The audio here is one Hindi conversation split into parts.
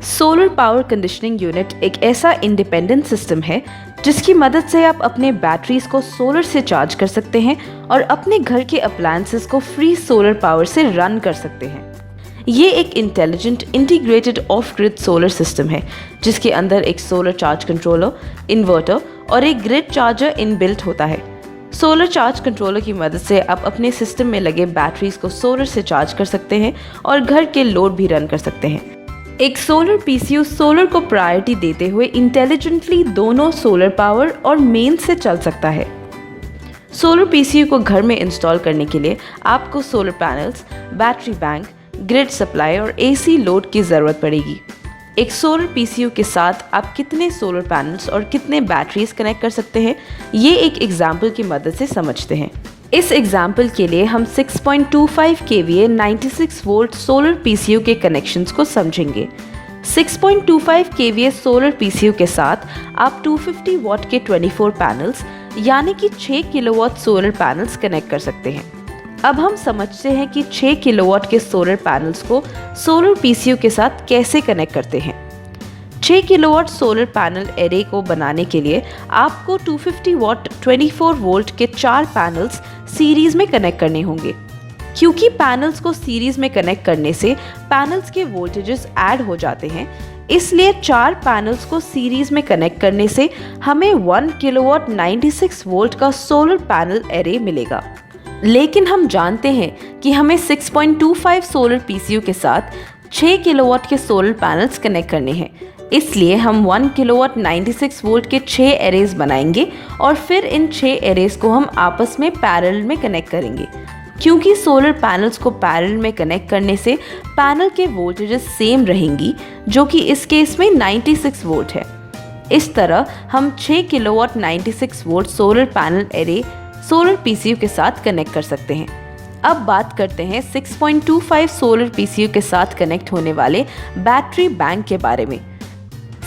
सोलर पावर कंडीशनिंग यूनिट एक ऐसा इंडिपेंडेंट सिस्टम है जिसकी मदद से आप अपने बैटरीज को सोलर से चार्ज कर सकते हैं और अपने घर के अप्लायंसेस को फ्री सोलर पावर से रन कर सकते हैं। ये एक intelligent integrated of grid solar system है जिसके अंदर एक सोलर चार्ज कंट्रोलर, इन्वर्टर और एक ग्रिड चार्जर इनबिल्ट होता है। सोलर चार्ज कंट्रोलर की मदद से आप अपने सिस्टम में लगे बैटरीज को सोलर से चार्ज कर सकते हैं और घर के लोड भी रन कर सकते हैं। एक सोलर पीसीयू सोलर को प्रायोरिटी देते हुए इंटेलिजेंटली दोनों सोलर पावर और मेन से चल सकता है। सोलर पीसीयू को घर में इंस्टॉल करने के लिए आपको solar panels, battery bank, grid supply और एसी लोड की ज़रूरत पड़ेगी। एक सोलर पीसीयू के साथ आप कितने सोलर पैनल्स और कितने बैटरीज कनेक्ट कर सकते हैं, ये एक एग्जाम्पल की मदद से समझते हैं। इस एग्जाम्पल के लिए हम 6.25 kVA 96 वोल्ट सोलर पीसीयू के कनेक्शंस को समझेंगे। 6.25 kVA सोलर पीसीयू के साथ आप 250 वॉट के 24 पैनल्स यानी कि 6 किलोवाट सोलर पैनल्स कनेक्ट कर सकते हैं। अब हम समझते हैं कि 6 किलोवाट के सोलर पैनल्स को सोलर पीसीयू के साथ कैसे कनेक्ट करते हैं। 6 किलोवाट सोलर पैनल एरे को बनाने के लिए आपको 250 वॉट 24 वोल्ट के 4 पैनल्स सीरीज में कनेक्ट करने होंगे। क्योंकि पैनल्स को सीरीज में कनेक्ट करने से पैनल्स के वोल्टेजेस ऐड हो जाते हैं, इसलिए 4 पैनल्स को सीरीज में कनेक्ट करने से हमें 1 किलोवाट 96 वोल्ट का सोलर पैनल एरे मिलेगा। लेकिन हम जानते हैं कि हमें 6.25 सोलर पीसीयू के साथ 6 किलोवाट के सोलर पैनल्स कनेक्ट करने हैं, इसलिए हम 1 किलोवाट 96 वोल्ट के 6 एरेज बनाएंगे और फिर इन 6 एरेज को हम आपस में पैरेलल में कनेक्ट करेंगे। क्योंकि सोलर पैनल्स को पैरेलल में कनेक्ट करने से पैनल के वोल्टेजेस सेम रहेंगी, जो कि इस केस में 96 वोल्ट है। इस तरह हम 6 kilowatt 96 volt solar panel array solar PCU के साथ कनेक्ट कर सकते हैं। अब बात करते हैं 6.25 सोलर पीसीयू के साथ कनेक्ट होने वाले बैटरी बैंक के बारे में।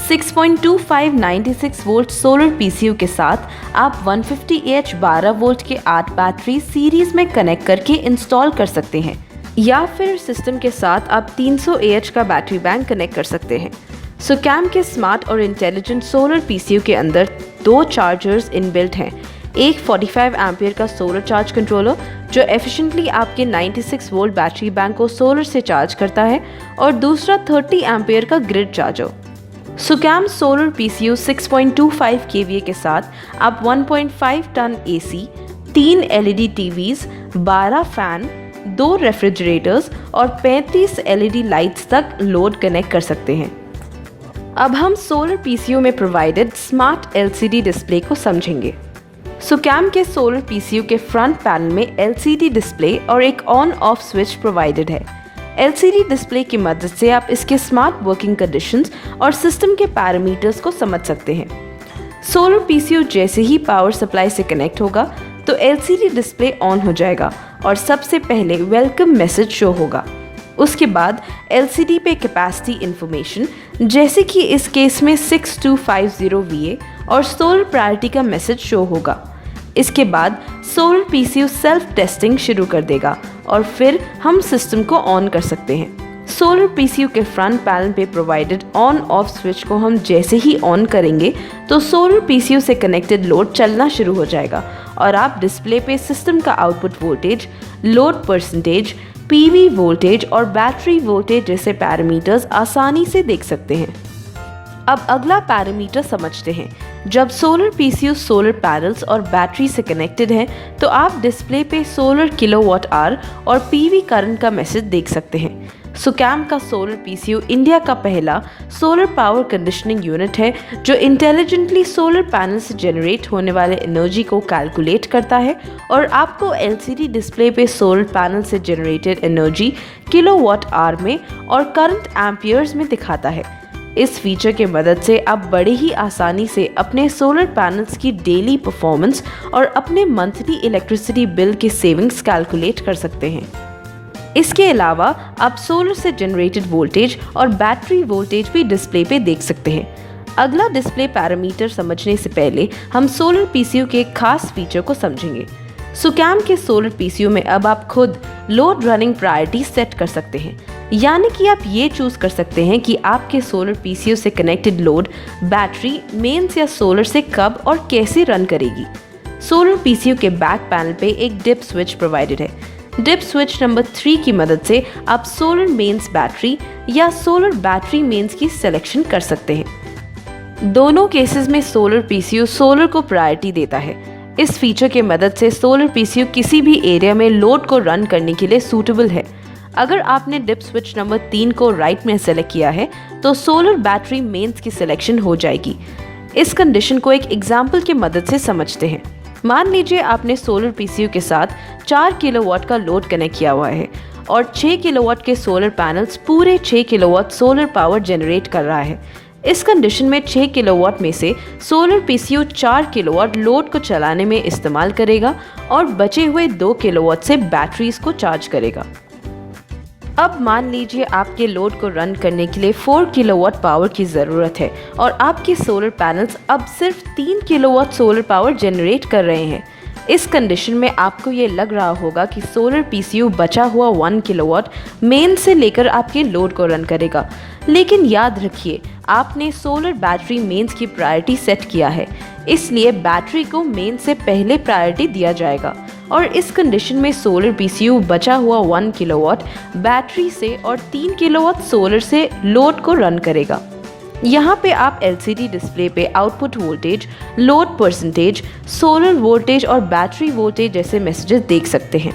6.25 96 वोल्ट सोलर पीसीयू के साथ आप 150Ah 12 वोल्ट के 8 बैटरी सीरीज में कनेक्ट करके इंस्टॉल कर सकते हैं, या फिर सिस्टम के साथ आप 300Ah का बैटरी बैंक कनेक्ट कर सकते हैं। सुकैम के स्मार्ट और इंटेलिजेंट सोलर पीसीयू के अंदर 2 चार्जर्स इनबिल्ट हैं। एक 45 एम्पियर का सोलर चार्ज कंट्रोलर जो एफिशिएंटली आपके 96 वोल्ट बैटरी बैंक को सोलर से चार्ज करता है, और दूसरा 30 एम्पियर का grid charger. Sukam solar PCU 6.25 kVA के साथ आप 1.5 ton AC, 3 LED TVs, 12 fan, 2 refrigerators और 35 एलईडी लाइट्स तक लोड कनेक्ट कर सकते हैं। अब हम सोलर पीसीयू में प्रोवाइडेड स्मार्ट एलसीडी डिस्प्ले को समझेंगे। सुकैम के सोलर पीसीयू के फ्रंट पैनल में एलसीडी डिस्प्ले और एक ऑन ऑफ स्विच प्रोवाइडेड है। एलसीडी डिस्प्ले की मदद से आप इसके स्मार्ट वर्किंग कंडीशंस और सिस्टम के पैरामीटर्स को समझ सकते हैं। सोलर पीसीयू जैसे ही पावर सप्लाई से कनेक्ट होगा तो एलसीडी डिस्प्ले ऑन हो जाएगा और सबसे पहले वेलकम मैसेज शो होगा। उसके बाद एलसीडी पे कैपेसिटी इंफॉर्मेशन, जैसे कि इस केस में 6250 VA और सोलर प्रायोरिटी का मैसेज शो होगा। इसके बाद सोलर पीसीयू सेल्फ टेस्टिंग शुरू कर देगा और फिर हम सिस्टम को ऑन कर सकते हैं। सोलर पीसीयू के फ्रंट पैनल पे प्रोवाइडेड ऑन ऑफ स्विच को हम जैसे ही ऑन करेंगे तो सोलर पीसीयू से कनेक्टेड लोड चलना शुरू हो जाएगा और आप डिस्प्ले पे सिस्टम का output voltage, load percentage, PV voltage और बैटरी वोल्टेज जैसे पैरामीटर्स आसानी से देख सकते हैं। अब अगला पैरामीटर समझते हैं। जब सोलर पीसीयू सोलर पैनल्स और बैटरी से कनेक्टेड है तो आप डिस्प्ले पे सोलर किलोवाट आवर और पीवी करंट का मैसेज देख सकते हैं। सुकैम का सोलर पीसीयू इंडिया का पहला सोलर पावर कंडीशनिंग यूनिट है जो इंटेलिजेंटली सोलर पैनल से जनरेट होने वाले एनर्जी को कैलकुलेट करता है और आपको एलसीडी डिस्प्ले पे सोलर पैनल से जनरेटेड एनर्जी किलोवाट आवर में और करंट एम्पियर्स में दिखाता है। इस फीचर के मदद से आप बड़े ही आसानी से अपने सोलर पैनल्स की डेली परफॉर्मेंस और अपने मंथली इलेक्ट्रिसिटी बिल की सेविंग्स कैलकुलेट कर सकते हैं। इसके अलावा आप सोलर से जनरेटेड वोल्टेज और बैटरी वोल्टेज भी डिस्प्ले पे देख सकते हैं। अगला डिस्प्ले पैरामीटर समझने से पहले हम सोलर पीसीयू के एक खास फीचर को समझेंगे। सुकैम के सोलर पीसीयू में अब आप खुद लोड रनिंग प्रायोरिटी सेट कर सकते हैं। यानी कि आप ये चूज कर सकते हैं कि आपके सोलर पीसीयू से कनेक्टेड लोड बैटरी मेंस या सोलर से कब और कैसे रन करेगी। सोलर पीसीयू के बैक पैनल पे एक डिप स्विच प्रोवाइडेड है। डिप स्विच नंबर 3 की मदद से आप सोलर मेंस बैटरी या सोलर बैटरी मेंस की सिलेक्शन कर सकते हैं। दोनों केसेस में सोलर पीसीयू सोलर को प्रायोरिटी देता है। इस फीचर के मदद से सोलर पीसीयू किसी भी एरिया में लोड को रन करने के लिए सूटेबल है। अगर आपने डिप स्विच नंबर 3 को राइट में सेलेक्ट किया है तो सोलर बैटरी मेंस की सिलेक्शन हो जाएगी। इस कंडीशन को एक एग्जाम्पल की मदद से समझते हैं। मान लीजिए आपने सोलर पीसीयू के साथ 4 किलोवाट का लोड कनेक्ट किया हुआ है और 6 किलोवाट के सोलर पैनल्स पूरे 6 किलोवाट सोलर पावर जनरेट कर रहा है। इस कंडीशन में 6 किलोवाट में से सोलर पीसीयू 4 किलोवाट लोड को चलाने में इस्तेमाल करेगा और बचे हुए 2 किलोवाट से बैटरीज को चार्ज करेगा। अब मान लीजिए आपके लोड को रन करने के लिए 4 किलोवाट पावर की ज़रूरत है और आपके सोलर पैनल्स अब सिर्फ 3 किलोवाट सोलर पावर जनरेट कर रहे हैं। इस कंडीशन में आपको ये लग रहा होगा कि सोलर पीसीयू बचा हुआ 1 किलोवाट मेन से लेकर आपके लोड को रन करेगा। लेकिन याद रखिए, आपने सोलर बैटरी मेंस की प्रायोरिटी सेट किया है, इसलिए बैटरी को मेन से पहले प्रायोरिटी दिया जाएगा और इस कंडीशन में सोलर पीसीयू बचा हुआ 1 किलोवाट बैटरी से और 3 किलोवाट सोलर से लोड को रन करेगा। यहाँ पे आप LCD डिस्प्ले पे output voltage, load percentage, solar voltage और बैटरी वोल्टेज जैसे मैसेजेस देख सकते हैं।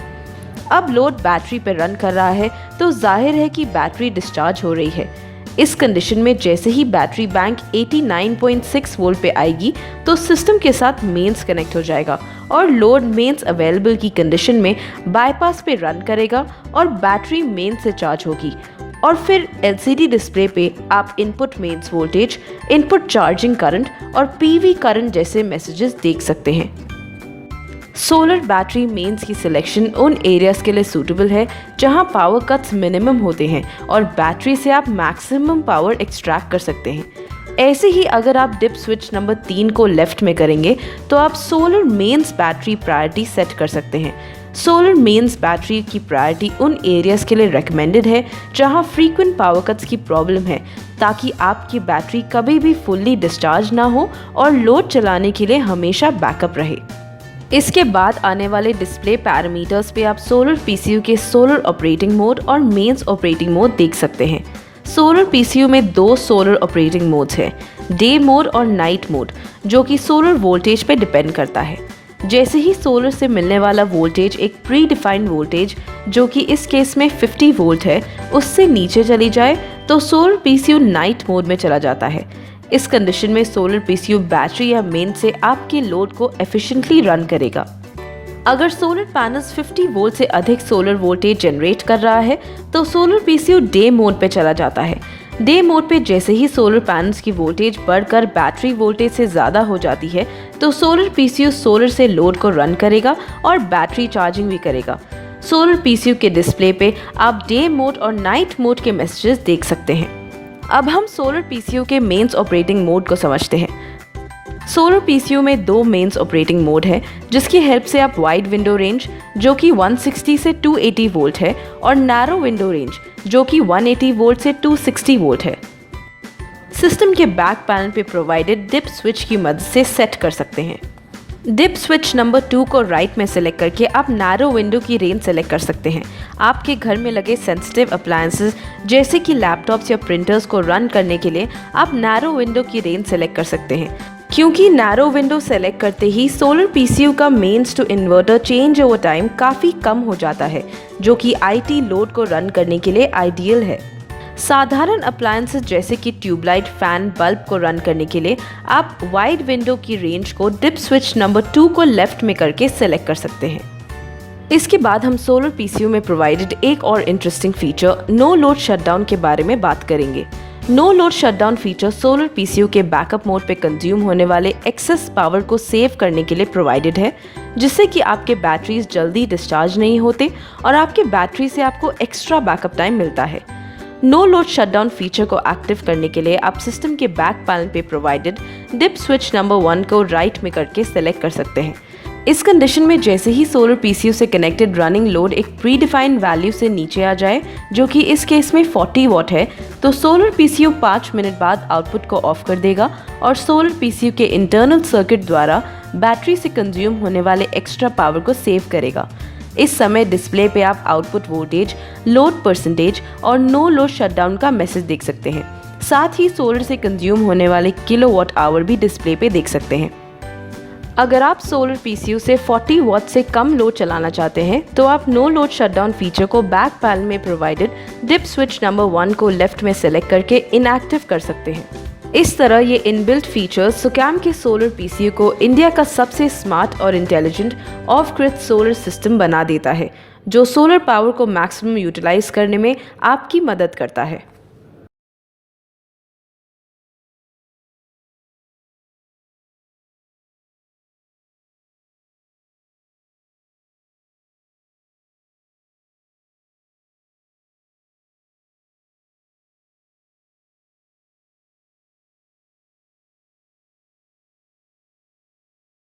अब लोड बैटरी पे रन कर रहा है तो जाहिर है कि बैटरी डिस्चार्ज हो रही है। इस कंडीशन में जैसे ही बैटरी बैंक 89.6 वोल्ट पे आएगी तो सिस्टम के साथ मेंस कनेक्ट हो जाएगा और लोड मेंस अवेलेबल की कंडीशन में बाईपास पे रन करेगा और बैटरी मेंस से चार्ज होगी और फिर LCD डिस्प्ले पे आप input mains voltage, input charging current और PV करंट जैसे मैसेजेस देख सकते हैं। सोलर बैटरी मेंस की सिलेक्शन उन एरियाज के लिए सूटेबल है जहां पावर कट्स मिनिमम होते हैं और बैटरी से आप मैक्सिमम पावर एक्सट्रैक्ट कर सकते हैं। ऐसे ही अगर आप डिप स्विच नंबर 3 को लेफ्ट में करेंगे तो आप solar mains battery priority set कर सकते हैं। सोलर मेंस बैटरी की प्रायोरिटी उन एरियाज के लिए रेकमेंडेड है जहां फ्रीक्वेंट पावर कट्स की प्रॉब्लम है, ताकि आपकी बैटरी कभी भी फुल्ली डिस्चार्ज ना हो और लोड चलाने के लिए हमेशा बैकअप रहे। इसके बाद आने वाले डिस्प्ले पैरामीटर्स पे आप सोलर पीसीयू के सोलर ऑपरेटिंग मोड और मेंस ऑपरेटिंग मोड देख सकते हैं। सोलर पीसीयू में 2 सोलर ऑपरेटिंग मोड्स हैं, डे मोड और नाइट मोड, जो कि सोलर वोल्टेज पे डिपेंड करता है। जैसे ही सोलर से मिलने वाला वोल्टेज एक प्री डिफाइंड वोल्टेज, जो कि इस केस में 50 वोल्ट है, उससे नीचे चली जाए तो सोलर पीसीयू नाइट मोड में चला जाता है। इस कंडीशन में सोलर पीसीयू बैटरी या मेन से आपके लोड को एफिशिएंटली रन करेगा। अगर सोलर पैनल्स 50 वोल्ट से अधिक सोलर वोल्टेज जनरेट कर रहा है तो सोलर पीसीयू डे मोड पे चला जाता है। डे मोड पे जैसे ही सोलर पैनल्स की वोल्टेज बढ़कर बैटरी वोल्टेज से ज़्यादा हो जाती है तो सोलर पीसीयू सोलर से लोड को रन करेगा और बैटरी चार्जिंग भी करेगा। सोलर पीसीयू के डिस्प्ले पे आप डे मोड और नाइट मोड के मैसेजेस देख सकते हैं। अब हम सोलर पीसीयू के मेंस ऑपरेटिंग मोड को समझते हैं। सोलर पीसीयू में 2 मेंस ऑपरेटिंग मोड है, जिसकी हेल्प से आप वाइड विंडो रेंज, जो कि 160 से 280 वोल्ट है, और नैरो विंडो रेंज, जो कि 180 वोल्ट से 260 वोल्ट है, सिस्टम के बैक पैनल पे प्रोवाइडेड डिप स्विच की मदद से सेट कर सकते हैं। डिप स्विच नंबर 2 को राइट में सेलेक्ट करके आप नैरो विंडो की रेंज सेलेक्ट कर सकते हैं। आपके घर में लगे सेंसिटिव अप्लायंसेस जैसे कि लैपटॉप्स या प्रिंटर्स को रन करने के लिए आप नैरो विंडो की रेंज सेलेक्ट कर सकते हैं, क्योंकि नैरो विंडो सेलेक्ट करते ही सोलर पीसीयू का mains to inverter change over time काफ़ी कम हो जाता है, जो कि IT लोड को रन करने के लिए आइडियल है। साधारण अप्लायंसेस जैसे कि ट्यूबलाइट, फैन, बल्ब को रन करने के लिए आप वाइड विंडो की रेंज को डिप स्विच नंबर 2 को लेफ्ट में करके सेलेक्ट कर सकते हैं। इसके बाद हम सोलर पीसीयू में प्रोवाइडेड एक और interesting feature no load shutdown के बारे में बात करेंगे। No load shutdown feature solar PCU के बैकअप मोड पे कंज्यूम होने वाले एक्सेस पावर को सेव करने के लिए प्रोवाइडेड है, जिससे कि आपके बैटरीज जल्दी डिस्चार्ज नहीं होते और आपके बैटरी से आपको एक्स्ट्रा बैकअप टाइम मिलता है। नो लोड शटडाउन फीचर को एक्टिव करने के लिए आप सिस्टम के बैक पैनल पे प्रोवाइडेड डिप स्विच नंबर 1 को राइट में करके सेलेक्ट कर सकते हैं। इस कंडीशन में जैसे ही सोलर पीसीयू से कनेक्टेड रनिंग लोड एक प्री डिफाइंड वैल्यू से नीचे आ जाए, जो कि इस केस में 40 वॉट है, तो सोलर पीसीयू 5 मिनट बाद आउटपुट को ऑफ कर देगा और सोलर पीसीयू के इंटरनल सर्किट द्वारा बैटरी से कंज्यूम होने वाले एक्स्ट्रा पावर को सेव करेगा। इस समय डिस्प्ले पे आप आउटपुट वोल्टेज, लोड परसेंटेज और नो लोड शटडाउन का मैसेज देख सकते हैं। साथ ही सोलर से कंज्यूम होने वाले किलोवाट आवर भी डिस्प्ले पे देख सकते हैं। अगर आप सोलर पीसीयू से 40 वॉट से कम लोड चलाना चाहते हैं तो आप नो लोड शटडाउन फीचर को बैक पैनल में प्रोवाइडेड डिप स्विच नंबर 1 को लेफ्ट में सेलेक्ट करके इनएक्टिव कर सकते हैं। इस तरह ये इनबिल्ट फीचर्स सुकैम के सोलर पीसीयू को इंडिया का सबसे स्मार्ट और intelligent of grid solar system बना देता है, जो सोलर पावर को मैक्सिमम यूटिलाइज करने में आपकी मदद करता है।